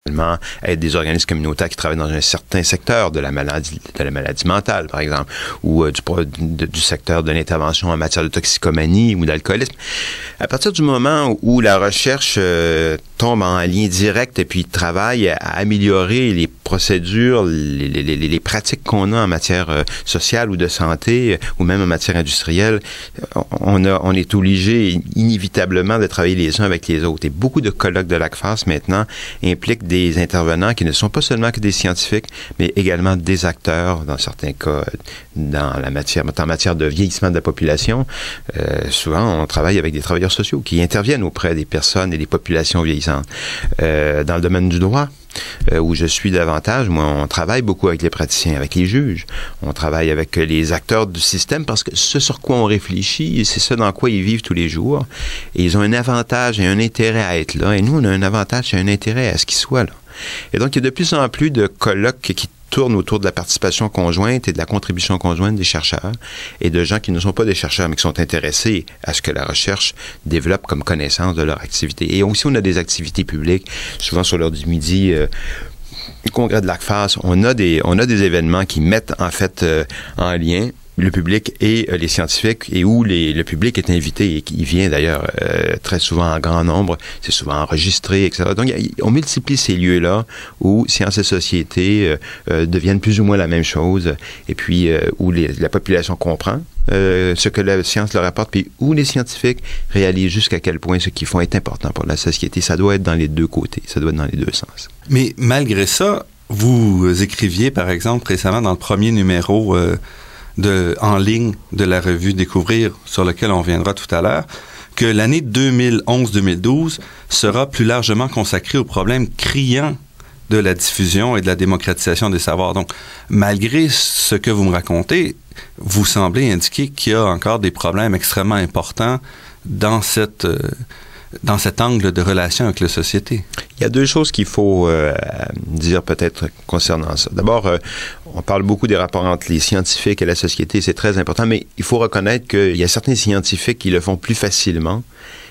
être des organismes communautaires qui travaillent dans un certain secteur de la maladie mentale, par exemple, ou du secteur de l'intervention en matière de toxicomanie ou d'alcoolisme. À partir du moment où la recherche tombe en lien direct et puis travaille à améliorer les procédures, les pratiques qu'on a en matière sociale ou de santé, ou même en matière industrielle, on est obligé inévitablement de travailler les uns avec les autres. Et beaucoup de colloques de l'ACFAS maintenant impliquent des intervenants qui ne sont pas seulement que des scientifiques, mais également des acteurs, dans certains cas, en matière de vieillissement de la population. Souvent, on travaille avec des travailleurs sociaux qui interviennent auprès des personnes et des populations vieillissantes. Dans le domaine du droit, où je suis davantage, moi, on travaille beaucoup avec les praticiens, avec les juges. On travaille avec les acteurs du système parce que ce sur quoi on réfléchit, c'est ce dans quoi ils vivent tous les jours. Et ils ont un avantage et un intérêt à être là. Et nous, on a un avantage et un intérêt à ce qu'ils soient là. Et donc, il y a de plus en plus de colloques qui tournent autour de la participation conjointe et de la contribution conjointe des chercheurs et de gens qui ne sont pas des chercheurs, mais qui sont intéressés à ce que la recherche développe comme connaissance de leur activité. Et aussi, on a des activités publiques, souvent sur l'heure du midi, le congrès de l'ACFAS, on a des événements qui mettent en fait en lien le public et les scientifiques, et où le public est invité et qui vient d'ailleurs très souvent en grand nombre, c'est souvent enregistré, etc. Donc, on multiplie ces lieux-là où sciences et société deviennent plus ou moins la même chose, et puis où la population comprend ce que la science leur apporte, puis où les scientifiques réalisent jusqu'à quel point ce qu'ils font est important pour la société. Ça doit être dans les deux côtés, ça doit être dans les deux sens. Mais malgré ça, vous écriviez, par exemple, récemment dans le premier numéro en ligne de la revue Découvrir, sur lequel on reviendra tout à l'heure, que l'année 2011-2012 sera plus largement consacrée aux problèmes criants de la diffusion et de la démocratisation des savoirs. Donc, malgré ce que vous me racontez, vous semblez indiquer qu'il y a encore des problèmes extrêmement importants dans cet angle de relation avec la société. Il y a deux choses qu'il faut dire peut-être concernant ça. D'abord, on parle beaucoup des rapports entre les scientifiques et la société, c'est très important, mais il faut reconnaître qu'il y a certains scientifiques qui le font plus facilement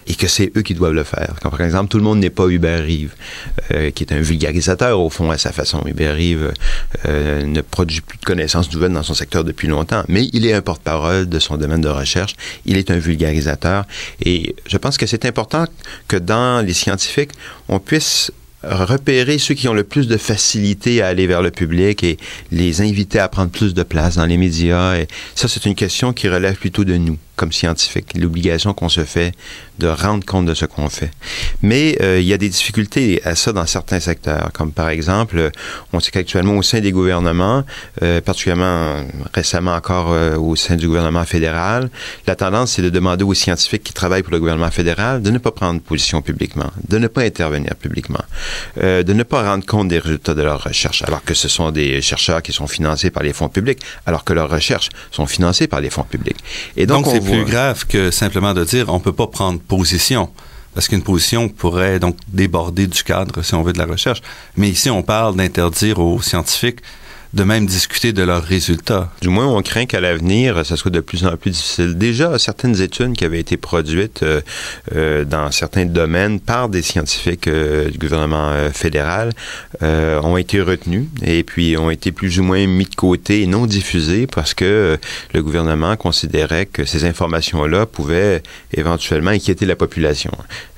et que c'est eux qui doivent le faire. Comme par exemple, tout le monde n'est pas Hubert Reeves, qui est un vulgarisateur au fond à sa façon. Hubert Reeves ne produit plus de connaissances nouvelles dans son secteur depuis longtemps, mais il est un porte-parole de son domaine de recherche. Il est un vulgarisateur et je pense que c'est important que dans les scientifiques, on puisse repérer ceux qui ont le plus de facilité à aller vers le public et les inviter à prendre plus de place dans les médias. Et ça, c'est une question qui relève plutôt de nous, comme scientifiques, l'obligation qu'on se fait de rendre compte de ce qu'on fait. Mais il y a des difficultés à ça dans certains secteurs, comme par exemple, on sait qu'actuellement au sein des gouvernements, particulièrement récemment encore au sein du gouvernement fédéral, la tendance c'est de demander aux scientifiques qui travaillent pour le gouvernement fédéral de ne pas prendre position publiquement, de ne pas intervenir publiquement, de ne pas rendre compte des résultats de leurs recherches, alors que ce sont des chercheurs qui sont financés par les fonds publics, alors que leurs recherches sont financées par les fonds publics. Et donc c'est plus grave que simplement de dire on peut pas prendre position, parce qu'une position pourrait donc déborder du cadre, si on veut, de la recherche. Mais ici, on parle d'interdire aux scientifiques de même discuter de leurs résultats. Du moins, on craint qu'à l'avenir, ça soit de plus en plus difficile. Déjà, certaines études qui avaient été produites dans certains domaines par des scientifiques du gouvernement fédéral ont été retenues et puis ont été plus ou moins mis de côté et non diffusées parce que le gouvernement considérait que ces informations-là pouvaient éventuellement inquiéter la population.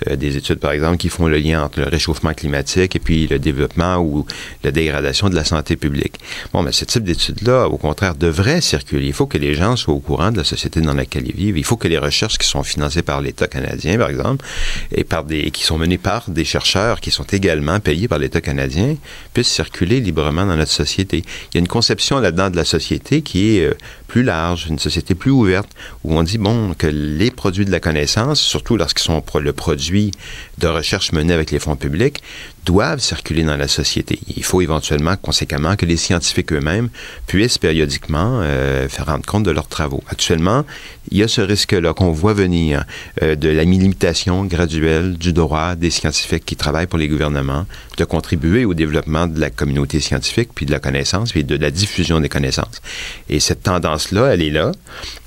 Des études, par exemple, qui font le lien entre le réchauffement climatique et puis le développement ou la dégradation de la santé publique. Bon, mais ce type d'études-là, au contraire, devrait circuler. Il faut que les gens soient au courant de la société dans laquelle ils vivent. Il faut que les recherches qui sont financées par l'État canadien, par exemple, et qui sont menées par des chercheurs qui sont également payés par l'État canadien, puissent circuler librement dans notre société. Il y a une conception là-dedans de la société qui est plus large, une société plus ouverte, où on dit, bon, que les produits de la connaissance, surtout lorsqu'ils sont le produit de recherche menée avec les fonds publics, doivent circuler dans la société. Il faut éventuellement, conséquemment, que les scientifiques eux-mêmes puissent périodiquement faire rendre compte de leurs travaux. Actuellement, il y a ce risque-là qu'on voit venir de la limitation graduelle du droit des scientifiques qui travaillent pour les gouvernements de contribuer au développement de la communauté scientifique, puis de la connaissance, puis de la diffusion des connaissances. Et cette tendance-là, elle est là.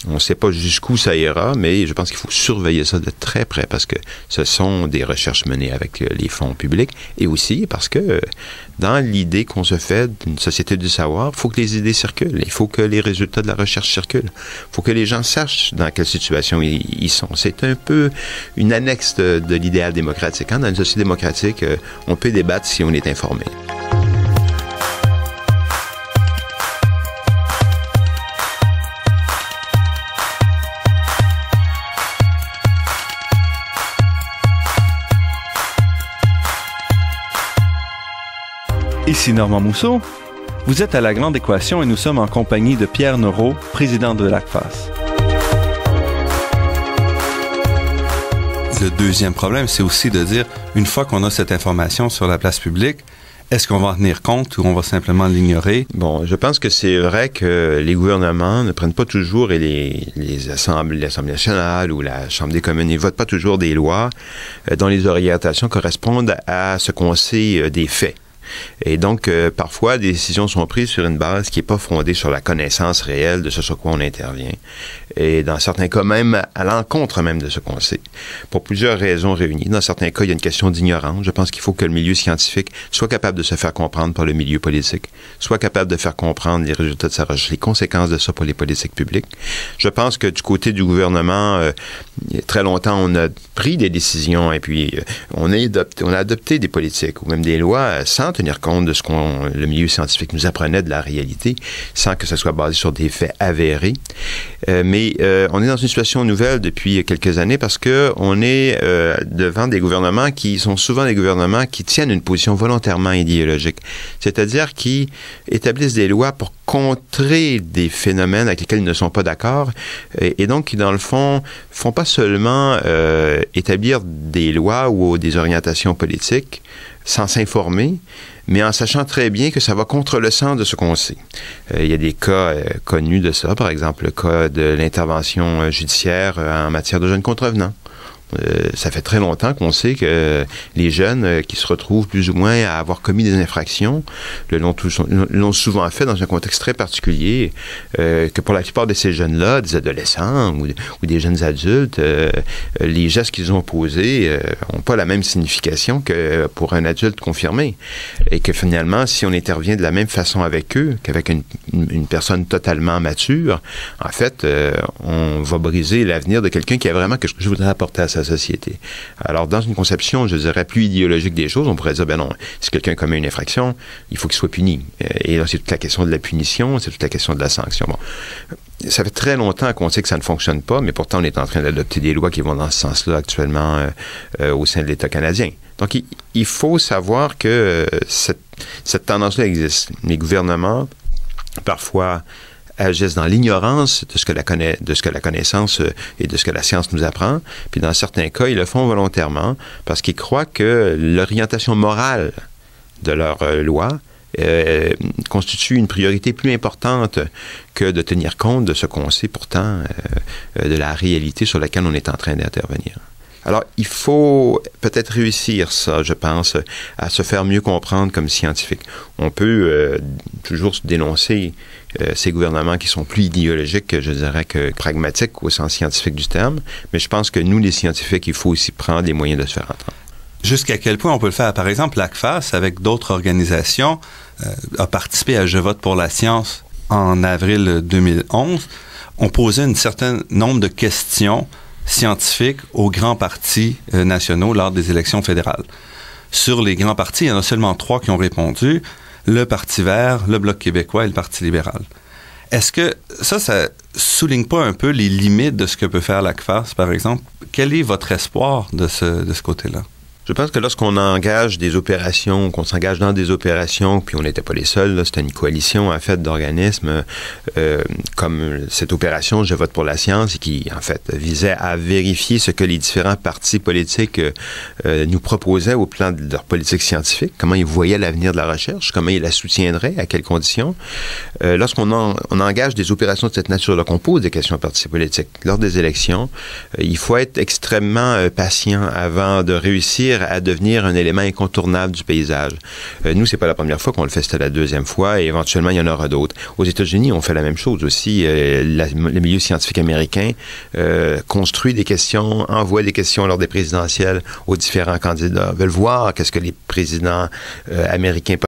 On ne sait pas jusqu'où ça ira, mais je pense qu'il faut surveiller ça de très près parce que ce sont des recherches menées avec les fonds publics et aussi parce que dans l'idée qu'on se fait d'une société du savoir, il faut que les idées circulent. Il faut que les résultats de la recherche circulent. Il faut que les gens sachent dans quelle situation ils sont. C'est un peu une annexe de l'idéal démocratique. Dans une société démocratique, on peut débattre si on est informé. Ici Normand Mousseau. Vous êtes à La Grande Équation et nous sommes en compagnie de Pierre Noreau, président de l'ACFAS. Le deuxième problème, c'est aussi de dire, une fois qu'on a cette information sur la place publique, est-ce qu'on va en tenir compte ou on va simplement l'ignorer? Bon, je pense que c'est vrai que les gouvernements ne prennent pas toujours, et l'Assemblée nationale ou la Chambre des communes ne votent pas toujours des lois dont les orientations correspondent à ce qu'on sait des faits. Et donc, parfois, des décisions sont prises sur une base qui n'est pas fondée sur la connaissance réelle de ce sur quoi on intervient. Et dans certains cas, même à l'encontre même de ce qu'on sait. Pour plusieurs raisons réunies. Dans certains cas, il y a une question d'ignorance. Je pense qu'il faut que le milieu scientifique soit capable de se faire comprendre par le milieu politique, soit capable de faire comprendre les résultats de sa recherche, les conséquences de ça pour les politiques publiques. Je pense que du côté du gouvernement, très longtemps, on a pris des décisions et puis on a adopté des politiques ou même des lois sans tenir compte de ce que le milieu scientifique nous apprenait de la réalité, sans que ce soit basé sur des faits avérés. Mais on est dans une situation nouvelle depuis quelques années parce que on est devant des gouvernements qui sont souvent des gouvernements qui tiennent une position volontairement idéologique, c'est-à-dire qui établissent des lois pour contrer des phénomènes avec lesquels ils ne sont pas d'accord et donc qui, dans le fond, font pas seulement établir des lois ou des orientations politiques sans s'informer, mais en sachant très bien que ça va contre le sens de ce qu'on sait. Il y a des cas connus de ça, par exemple le cas de l'intervention judiciaire en matière de jeunes contrevenants. Ça fait très longtemps qu'on sait que les jeunes qui se retrouvent plus ou moins à avoir commis des infractions l'ont souvent fait dans un contexte très particulier, que pour la plupart de ces jeunes-là, des adolescents ou des jeunes adultes, les gestes qu'ils ont posés n'ont pas la même signification que pour un adulte confirmé. Et que finalement, si on intervient de la même façon avec eux qu'avec une personne totalement mature, en fait, on va briser l'avenir de quelqu'un qui a vraiment quelque chose que je voudrais apporter à sa société. Alors, dans une conception, je dirais, plus idéologique des choses, on pourrait dire, ben non, si quelqu'un commet une infraction, il faut qu'il soit puni. Et là, c'est toute la question de la punition, c'est toute la question de la sanction. Bon, ça fait très longtemps qu'on sait que ça ne fonctionne pas, mais pourtant, on est en train d'adopter des lois qui vont dans ce sens-là actuellement au sein de l'État canadien. Donc, il faut savoir que cette tendance-là existe. Les gouvernements, parfois, agissent dans l'ignorance de ce que la connaissance et de ce que la science nous apprend. Puis dans certains cas, ils le font volontairement parce qu'ils croient que l'orientation morale de leur loi constitue une priorité plus importante que de tenir compte de ce qu'on sait pourtant de la réalité sur laquelle on est en train d'intervenir. Alors, il faut peut-être réussir ça, je pense, à se faire mieux comprendre comme scientifique. On peut toujours dénoncer ces gouvernements qui sont plus idéologiques, je dirais, que pragmatiques au sens scientifique du terme, mais je pense que nous, les scientifiques, il faut aussi prendre les moyens de se faire entendre. Jusqu'à quel point on peut le faire? Par exemple, l'ACFAS, avec d'autres organisations, a participé à Je vote pour la science en avril 2011. On posait un certain nombre de questions scientifiques aux grands partis nationaux lors des élections fédérales. Sur les grands partis, il y en a seulement 3 qui ont répondu, le Parti vert, le Bloc québécois et le Parti libéral. Est-ce que ça souligne pas un peu les limites de ce que peut faire l'ACFAS, par exemple? Quel est votre espoir de ce côté-là? Je pense que lorsqu'on engage des opérations, qu'on s'engage dans des opérations, puis on n'était pas les seuls, là, c'était une coalition en fait d'organismes comme cette opération Je vote pour la science et qui en fait visait à vérifier ce que les différents partis politiques nous proposaient au plan de leur politique scientifique, comment ils voyaient l'avenir de la recherche, comment ils la soutiendraient, à quelles conditions. Lorsqu'on on engage des opérations de cette nature-là, qu'on pose des questions aux partis politiques lors des élections, il faut être extrêmement patient avant de réussir à devenir un élément incontournable du paysage. Nous, c'est pas la première fois qu'on le fait, c'était la deuxième fois et éventuellement, il y en aura d'autres. Aux États-Unis, on fait la même chose aussi. Le milieu scientifique américain construit des questions, envoie des questions lors des présidentielles aux différents candidats, veulent voir qu'est-ce que les présidents américains